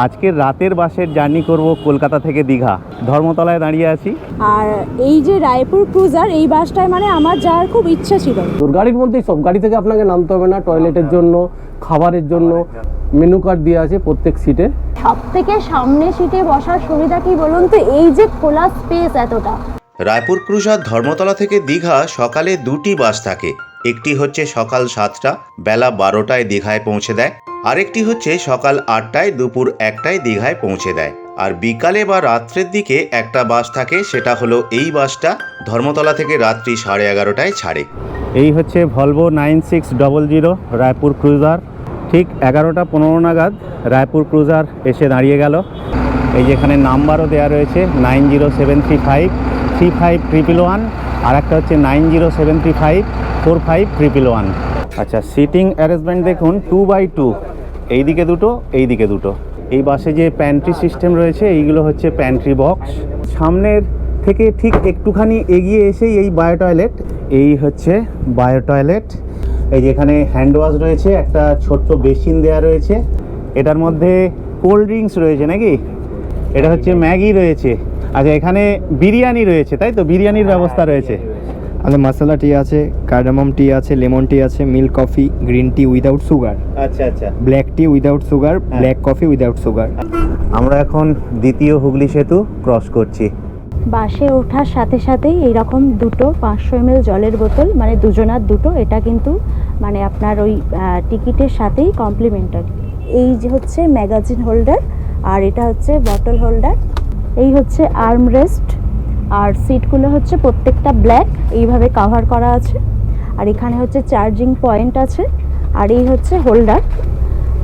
আজকের রাতের বাসের জার্নি করব কলকাতা থেকে দীঘা। ধর্মতলায় দাঁড়িয়ে আছি। আর এই যে রায়পুর ক্রুজার, এই বাসটায় মানে আমার যাওয়ার খুব ইচ্ছা ছিল। তোর গাড়ির মধ্যেই সব, গাড়ি থেকে আপনাকে নামতে হবে না। টয়লেটের জন্য, খাবারের জন্য মেনু কার্ড দেওয়া আছে প্রত্যেক সিটে। সব থেকে সামনে সিটে বসার সুবিধা কি বলুন তো, এই যে খোলা স্পেস এতটা। রায়পুর ক্রুজার ধর্মতলা থেকে দীঘা সকালে দুটি বাস থাকে। একটি হচ্ছে সকাল 7টা বেলা 12টায় দীঘায় পৌঁছে দেয়, আরেকটি হচ্ছে সকাল 8টায় দুপুর 1টায় দীঘায় পৌঁছে দেয়। আর বিকালে বা রাত্রের দিকে একটা বাস থাকে, সেটা হলো এই বাসটা ধর্মতলা থেকে রাত্রি 11:30টায় ছাড়ে। এই হচ্ছে ভলভো 9600 রায়পুর ক্রুজার। ঠিক 11টা 15 নাগাদ রায়পুর ক্রুজার এসে দাঁড়িয়ে গেল। এই যে এখানে নাম্বারও দেওয়া রয়েছে 90735 35111, আর একটা হচ্ছে 90735 45111। আচ্ছা, সিটিং অ্যারেঞ্জমেন্ট দেখুন 2x2, এইদিকে দুটো এইদিকে দুটো। এই বাসে যে প্যান্ট্রি সিস্টেম রয়েছে, এইগুলো হচ্ছে প্যান্ট্রি বক্স। সামনের থেকে ঠিক একটুখানি এগিয়ে এসেই এই বায়ো টয়লেট। এই হচ্ছে বায়ো টয়লেট। এই যে এখানে হ্যান্ড ওয়াশ রয়েছে, একটা ছোট্ট বেসিন দেওয়া রয়েছে। এটার মধ্যে কোল্ড ড্রিঙ্কস রয়েছে নাকি? এটা হচ্ছে ম্যাগি রয়েছে। আচ্ছা, এখানে বিরিয়ানি রয়েছে, তাই তো? বিরিয়ানির ব্যবস্থা রয়েছে। আমাদের মশলা টি আছে, কার্ডামম টি আছে, লেমন টি আছে, milk coffee, green tea without sugar, আচ্ছা আচ্ছা, ব্ল্যাক টি without sugar, black coffee without sugar. আমরা এখন দ্বিতীয় হুগলি সেতু ক্রস করছি। বাসে ওঠার সাথে সাথেই এইরকম দুটো 500 ml জলের বোতল, মানে দুজনার দুটো, এটা কিন্তু মানে আপনার ওই টিকিটের সাথেই কমপ্লিমেন্টারি। এই যে হচ্ছে ম্যাগাজিন হোল্ডার, আর এটা হচ্ছে বটল হোল্ডার। এই হচ্ছে আর্মরেস্ট, আর সিটগুলো হচ্ছে প্রত্যেকটা ব্ল্যাক, এইভাবে কাভার করা আছে। আর এখানে হচ্ছে চার্জিং পয়েন্ট আছে, আর এই হচ্ছে হোল্ডার।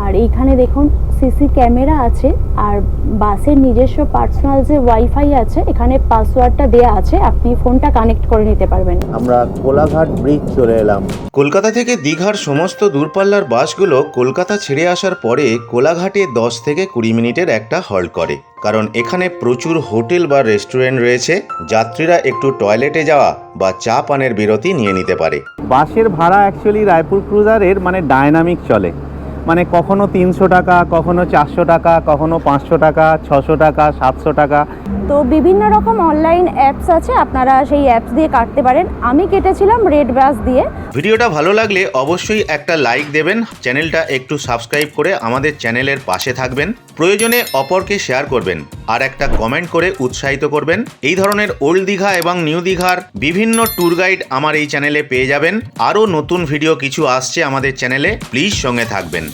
আর এইখানে দেখুন সিসি ক্যামেরা আছে, আর বাসের নিজস্ব পার্সোনাল যে ওয়াইফাই আছে, এখানে পাসওয়ার্ডটা দেয়া আছে, আপনি ফোনটা কানেক্ট করে নিতে পারবেন। আমরা কোলাঘাট ব্রিজ চলে এলাম। কলকাতা থেকে দীঘার সমস্ত দূরপাল্লার বাসগুলো কলকাতা ছেড়ে আসার পরে কোলাঘাটে 10 থেকে 20 মিনিটের একটা হল্ট করে, কারণ এখানে প্রচুর হোটেল বা রেস্টুরেন্ট রয়েছে। যাত্রীরা একটু টয়লেটে যাওয়া বা চা পানের বিরতি নিয়ে নিতে পারে। বাসের ভাড়া অ্যাকচুয়ালি রায়পুর ক্রুজারের মানে ডায়নামিক চলে, মানে কখনো 300 টাকা, কখনো 400 টাকা, কখনো 500 টাকা, 600 টাকা, 700 টাকা। তো বিভিন্ন রকম অনলাইন অ্যাপস আছে, আপনারা সেই অ্যাপস দিয়ে কাটতে পারেন। আমি কেটেছিলাম রেড বাস দিয়ে। ভিডিওটা ভালো লাগলে অবশ্যই একটা লাইক দেবেন, চ্যানেলটা একটু সাবস্ক্রাইব করে আমাদের চ্যানেলের পাশে থাকবেন, প্রয়োজনে অপরকে শেয়ার করবেন, আর একটা কমেন্ট করে উৎসাহিত করবেন। এই ধরনের ওল্ড দীঘা এবং নিউ দীঘার বিভিন্ন ট্যুর গাইড আমার এই চ্যানেলে পেয়ে যাবেন। আরও নতুন ভিডিও কিছু আসছে আমাদের চ্যানেলে, প্লিজ সঙ্গে থাকবেন।